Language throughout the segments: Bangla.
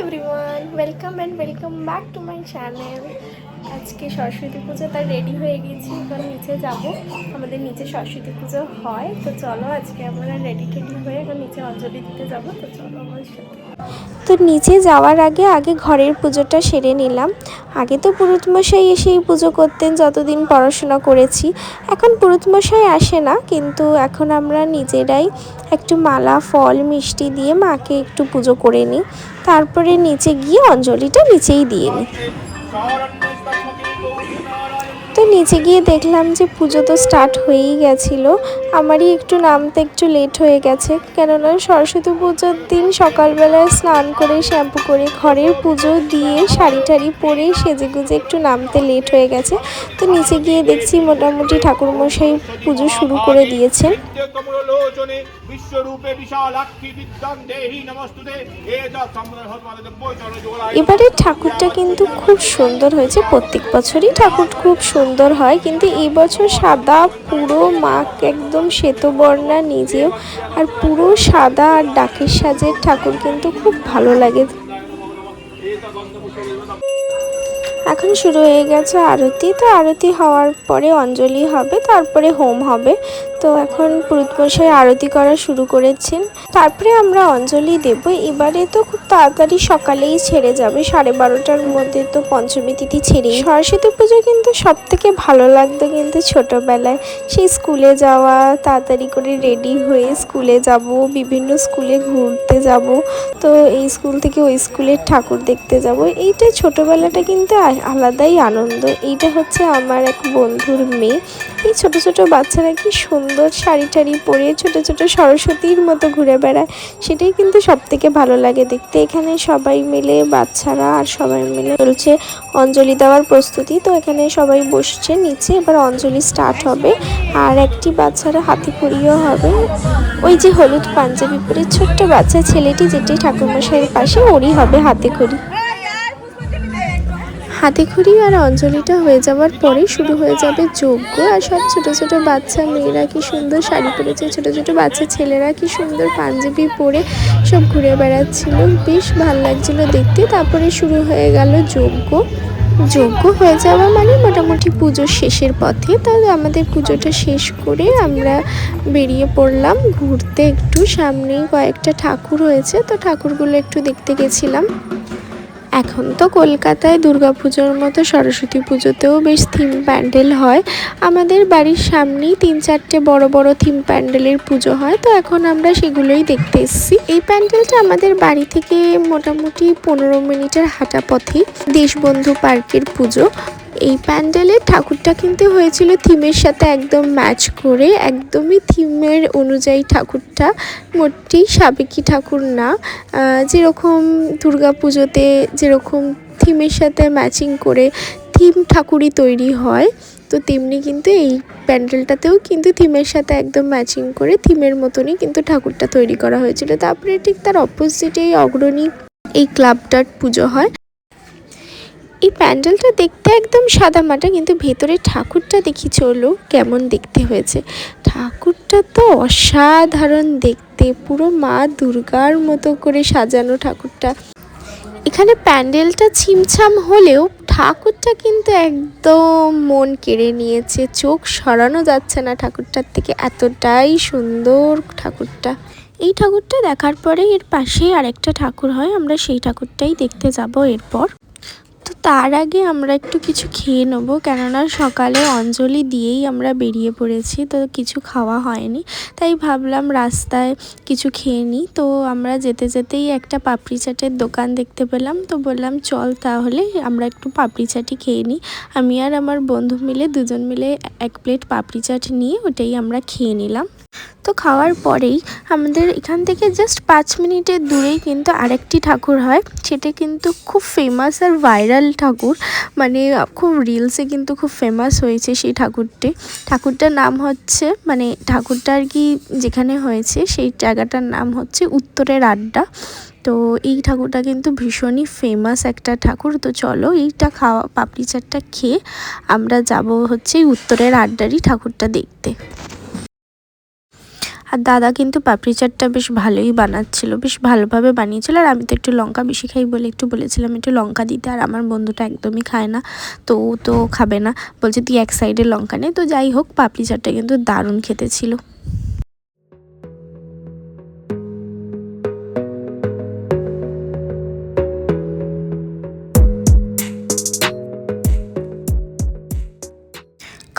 Everyone, welcome back to my channel. আজকে সরস্বতী পুজো, তাই রেডি হয়ে গেছি। এখন নিচে যাব, আমাদের নিচে সরস্বতী পুজো হয়। তো চলো, আজকে আমরা রেডি হয়ে এখন নিচে অঞ্জলি দিতে যাবো। তো চলো আমার সাথে। তো নিচে যাওয়ার আগে ঘরের পুজোটা সেরে নিলাম। আগে তো পুরোহিতমশাই এসেই পুজো করতেন যতদিন পড়াশোনা করেছি। এখন পুরোহিতমশাই আসে না, কিন্তু এখন আমরা নিজেরাই একটু মালা, ফল, মিষ্টি দিয়ে মাকে একটু পুজো করে নিই। তারপরে নিচে গিয়ে অঞ্জলিটা নিচেই দিয়ে নিই। তো নিচে গিয়ে দেখলাম যে পুজো তো স্টার্ট হয়েই গেছিলো। আমারই একটু নামতে একটু লেট হয়ে গেছে, কেননা সরস্বতী পুজোর দিন সকালবেলায় স্নান করে শ্যাম্পু করে ঘরের পুজো দিয়ে শাড়ি টাড়ি পরে সেজেগুজে একটু নামতে লেট হয়ে গেছে। তো নিচে গিয়ে দেখছি মোটামুটি ঠাকুরমশাই পুজো শুরু করে দিয়েছেন। এবারে ঠাকুরটা কিন্তু খুব সুন্দর হয়েছে। প্রত্যেক বছরই ঠাকুর খুব সুন্দর হয়, কিন্তু এই বছর সাদা পুরো মা একদম শ্বেতবর্ণা নিজেও, আর পুরো সাদা আর ডাকের সাজের ঠাকুর কিন্তু খুব ভালো লাগে। এখন শুরু হয়ে গেছে আরতি। তো আরতি হওয়ার পরে অঞ্জলি হবে, তারপরে হোম হবে। তো এখন পুরোহিতমশাই আরতি করা শুরু করেছেন, তারপরে আমরা অঞ্জলি দেব। এবারে তো খুব তাড়াতাড়ি সকালেই ছেড়ে যাবে, 12:30টার মধ্যে তো পঞ্চমী তিথি ছেড়েই। সরস্বতী পুজো কিন্তু সব থেকে ভালো লাগতো কিন্তু ছোটোবেলায়, সেই স্কুলে যাওয়া, তাড়াতাড়ি করে রেডি হয়ে স্কুলে যাব, বিভিন্ন স্কুলে ঘুরতে যাব। তো এই স্কুল থেকে ওই স্কুলের ঠাকুর দেখতে যাব। এইটা ছোটোবেলাটা কিন্তু আলাদাই আনন্দ। এইটা হচ্ছে আমার এক বন্ধুর মেয়ে। এই ছোট ছোট বাচ্চারা কি সুন্দর শাড়ি টাড়ি পরে ছোট ছোট সরস্বতীর মতো ঘুরে বেড়ায়, সেটাই কিন্তু সব থেকে ভালো লাগে দেখতে। এখানে সবাই মিলে, বাচ্চারা আর সবাই মিলে চলছে অঞ্জলি দেওয়ার প্রস্তুতি। তো এখানে সবাই বসছে নিচে, এবার অঞ্জলি স্টার্ট হবে। আর একটি বাচ্চারা হাতে খড়িও হবে। ওই যে হলুদ পাঞ্জাবি পরে ছোট্ট বাচ্চা ছেলেটি, যেটি ঠাকুরমশাইয়ের পাশে, ওরই হবে হাতে খড়ি। হাতেখড়ি আর অঞ্জলিটা হয়ে যাওয়ার পরে শুরু হয়ে যাবে যজ্ঞ। আর সব ছোট ছোট বাচ্চা মেয়েরা কি সুন্দর শাড়ি পরেছে, ছোট ছোট বাচ্চা ছেলেরা কি সুন্দর পাঞ্জাবি পরে সব ঘুরে বেড়াচ্ছিল, বেশ ভালো লাগছিল দেখতে। তারপরে শুরু হয়ে গেল যজ্ঞ। যজ্ঞ হয়ে যাওয়া মানে মোটামুটি পুজোর শেষের পথে। তাহলে আমাদের পুজোটা শেষ করে আমরা বেরিয়ে পড়লাম ঘুরতে। একটু সামনেই কয়েকটা ঠাকুর হয়েছে, তো ঠাকুরগুলো একটু দেখতে গেছিলাম। এখন তো কলকাতায় দুর্গাপুজোর মতো সরস্বতী পুজোতেও বেশ থিম প্যান্ডেল হয়। আমাদের বাড়ির সামনেই 3-4টে বড় বড় থিম প্যান্ডেলের পুজো হয়। তো এখন আমরা সেগুলোই দেখতে এসেছি। এই প্যান্ডেলটা আমাদের বাড়ি থেকে মোটামুটি 15 মিনিটের হাঁটা পথেই, দেশবন্ধু পার্কের পুজো। এই প্যান্ডেলের ঠাকুরটা কিন্তু হয়েছিল থিমের সাথে একদম ম্যাচ করে, একদমই থিমের অনুযায়ী ঠাকুরটা, মোটেই সাবেকি ঠাকুর না। যেরকম দুর্গা পুজোতে যেরকম থিমের সাথে ম্যাচিং করে থিম ঠাকুরই তৈরি হয়, তো তেমনি কিন্তু এই প্যান্ডেলটাতেও কিন্তু থিমের সাথে একদম ম্যাচিং করে থিমের মতনই কিন্তু ঠাকুরটা তৈরি করা হয়েছিল। তারপরে ঠিক তার অপোজিটেই অগ্রণী এই ক্লাবটার পুজো হয়। এই প্যান্ডেলটা দেখতে একদম সাদামাটা, কিন্তু ভেতরে ঠাকুরটা দেখি চলো কেমন দেখতে হয়েছে। ঠাকুরটা তো অসাধারণ দেখতে, পুরো মা দুর্গার মতো করে সাজানো ঠাকুরটা। এখানে প্যান্ডেলটা ছিমছাম হলেও ঠাকুরটা কিন্তু একদম মন কেড়ে নিয়েছে, চোখ সরানো যাচ্ছে না ঠাকুরটার থেকে, এতটাই সুন্দর ঠাকুরটা। এই ঠাকুরটা দেখার পরে এর পাশেই আরেকটা ঠাকুর হয়, আমরা সেই ঠাকুরটাই দেখতে যাব এরপর। তো তার আগে আমরা একটু কিছু খেয়ে নেবো, কেননা সকালে অঞ্জলি দিয়েই আমরা বেরিয়ে পড়েছি, তো কিছু খাওয়া হয়নি। তাই ভাবলাম রাস্তায় কিছু খেয়ে নিই। তো আমরা যেতে যেতেই একটা পাপড়ি চাটের দোকান দেখতে পেলাম, তো বললাম চল তাহলে আমরা একটু পাপড়ি চাটই খেয়ে নিই। আমি আর আমার বন্ধু মিলে দুজন মিলে 1 প্লেট পাপড়ি চাট নিয়ে ওটাই আমরা খেয়ে নিলাম। তো খাওয়ার পরেই আমাদের এখান থেকে জাস্ট 5 মিনিটের দূরেই কিন্তু আরেকটি ঠাকুর হয়, সেটা কিন্তু খুব ফেমাস আর ভাইরাল ঠাকুর, মানে খুব রিলসে কিন্তু খুব ফেমাস হয়েছে সেই ঠাকুরটার নাম হচ্ছে, মানে ঠাকুরটা আর কি যেখানে হয়েছে সেই জায়গাটার নাম হচ্ছে উত্তরের আড্ডা। তো এই ঠাকুরটা কিন্তু ভীষণই ফেমাস একটা ঠাকুর। তো চলো এইটা খাওয়া পাপড়ি চাটটা খেয়ে আমরা যাব হচ্ছে উত্তরের আড্ডারই ঠাকুরটা দেখতে। আর দাদা কিন্তু পাপড়ি চাটটা বেশ ভালোই বানাচ্ছিল, বেশ ভালোভাবে বানিয়েছিল। আর আমি তো একটু লঙ্কা বেশি খাই বলে একটু বলেছিলাম একটু লঙ্কা দিতে। আর আমার বন্ধুটা একদমই খায় না, তো ও তো খাবে না, বলছে তুই এক সাইডে লঙ্কা নে। তো যাই হোক, পাপড়ি চাটটা কিন্তু দারুণ খেতে ছিল।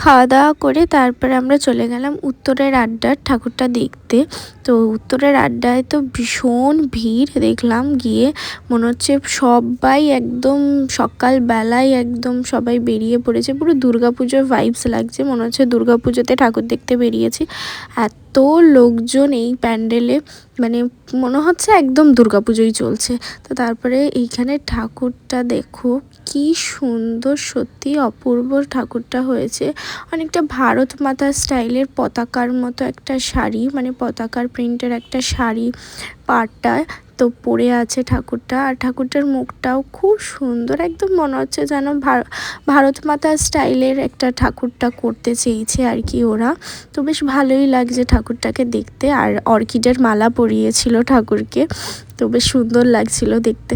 খাওয়া দাওয়া করে তারপরে আমরা চলে গেলাম উত্তরের আড্ডার ঠাকুরটা দেখতে। তো উত্তরের আড্ডায় তো ভীষণ ভিড় দেখলাম গিয়ে, মনে হচ্ছে সবাই একদম সকালবেলায় একদম সবাই বেরিয়ে পড়েছে, পুরো দুর্গাপুজোর ভাইবস লাগছে, মনে হচ্ছে দুর্গাপুজোতে ঠাকুর দেখতে বেরিয়েছি। এত লোকজন এই প্যান্ডেলে, মানে মনে হচ্ছে একদম দুর্গাপুজোই চলছে। তো তারপরে এইখানে ঠাকুরটা দেখো কি সুন্দর, সত্যি অপূর্ব ঠাকুরটা হয়েছে। অনেকটা ভারত মাতা স্টাইলের পতাকার মতো একটা শাড়ি, মানে পতাকার প্রিন্টের একটা শাড়ি পাড়টা তো পরে আছে ঠাকুরটা। আর ঠাকুরটার মুখটাও খুব সুন্দর, একদম মনে হচ্ছে যেন ভারত মাতা স্টাইলের একটা ঠাকুরটা করতে চেয়েছে আর কি ওরা। তো বেশ ভালোই লাগছে ঠাকুরটাকে দেখতে। আর অর্কিডের মালা পরিয়েছিল ঠাকুরকে, তো বেশ সুন্দর লাগছিল দেখতে।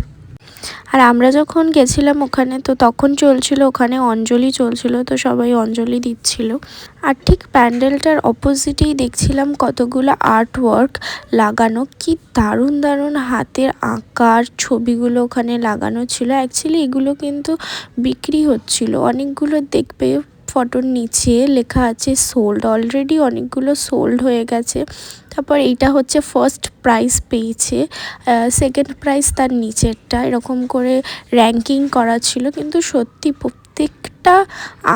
আর আমরা যখন গেছিলাম ওখানে, তো তখন চলছিল ওখানে অঞ্জলি চলছিল, তো সবাই অঞ্জলি দিচ্ছিল। আর ঠিক প্যান্ডেলটার অপোজিটেই দেখছিলাম কতগুলো আর্ট ওয়ার্ক লাগানো, কি দারুণ দারুণ হাতের আঁকার ছবিগুলো ওখানে লাগানো ছিল। অ্যাকচুয়ালি এগুলো কিন্তু বিক্রি হচ্ছিল অনেকগুলো, দেখবে ফটোর নিচে লেখা আছে সোল্ড, অলরেডি অনেকগুলো সোল্ড হয়ে গেছে। তারপর এইটা হচ্ছে ফার্স্ট প্রাইজ পেয়েছে, সেকেন্ড প্রাইজ তার নিচেরটা, এরকম করে র্যাঙ্কিং করা ছিল। কিন্তু সত্যি প্রত্যেকটা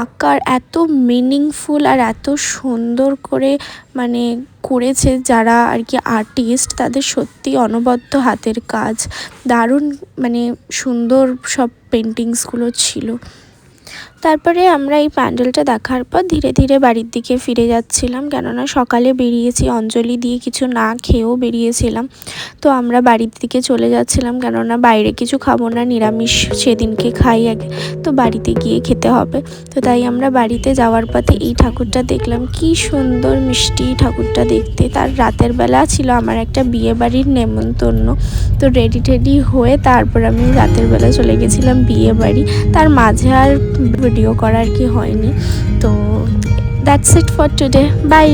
আঁকার এত মিনিংফুল আর এত সুন্দর করে মানে করেছে যারা আর কি আর্টিস্ট, তাদের সত্যি অনবদ্য হাতের কাজ, দারুণ মানে সুন্দর সব পেন্টিংসগুলো ছিল। তারপরে আমরা এই প্যান্ডেলটা দেখার পর ধীরে ধীরে বাড়ির দিকে ফিরে যাচ্ছিলাম, কেননা সকালে বেরিয়েছি অঞ্জলি দিয়ে, কিছু না খেয়েও বেরিয়েছিলাম। তো আমরা বাড়ির দিকে চলে যাচ্ছিলাম, কেননা বাইরে কিছু খাবো না, নিরামিষ সেদিনকে খাই আগে, তো বাড়িতে গিয়ে খেতে হবে। তো তাই আমরা বাড়িতে যাওয়ার পথে এই ঠাকুরটা দেখলাম, কি সুন্দর মিষ্টি ঠাকুরটা দেখতে। তার রাতের বেলা ছিল আমার একটা বিয়ে বাড়ির নেমন্তন্ন, তো রেডি টেডি হয়ে তারপর আমি রাতের বেলা চলে গেছিলাম বিয়ে বাড়ি। তার মাঝে আর ভিডিও করার কি হয়নি। তো that's it for today, by.